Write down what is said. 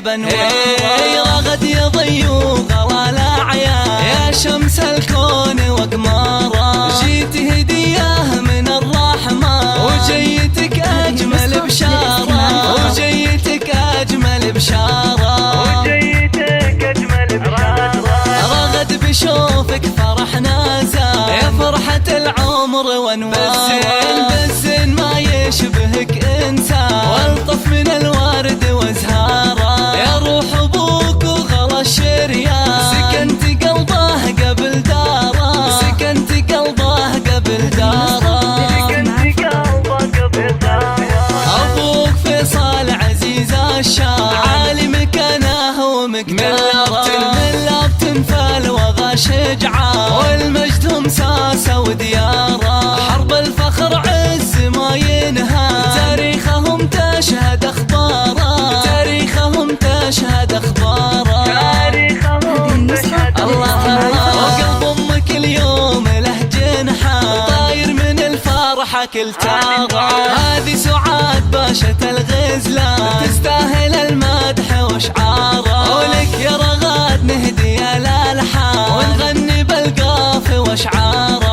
بانواره. رغد يضي وغلا الاعيان يا شمس الكون واقماره. جيت هديه من الرحمن وجيتك اجمل بشاره. وجيتك اجمل بشاره. رغد بشوفك فرحنا زاد يا فرحة العمر وانواره. بس ما يشبهك انسان والطف من الورد وازهاره. يا روح ابوك وغلا الشريان سكنت قلبه قبل داره. سكنت قلبه قبل داره. ابوك فيصل عزيز الشام عالي مكانه ومقداره. تنفل وغا شجعان والمجد مساسه ودياره. حرب الفخر عز ما ينهى تاريخهم تشهد اخباره. تاريخهم تشهد اخباره. الله وقلب امك اليوم له جنحان طاير من الفرحه كل تاره. هذه سعاد باشة الغزلان تستاهل المدح واشعاره. ولك يا رغد نهدي الالحان ونغني بالقاف واشعاره.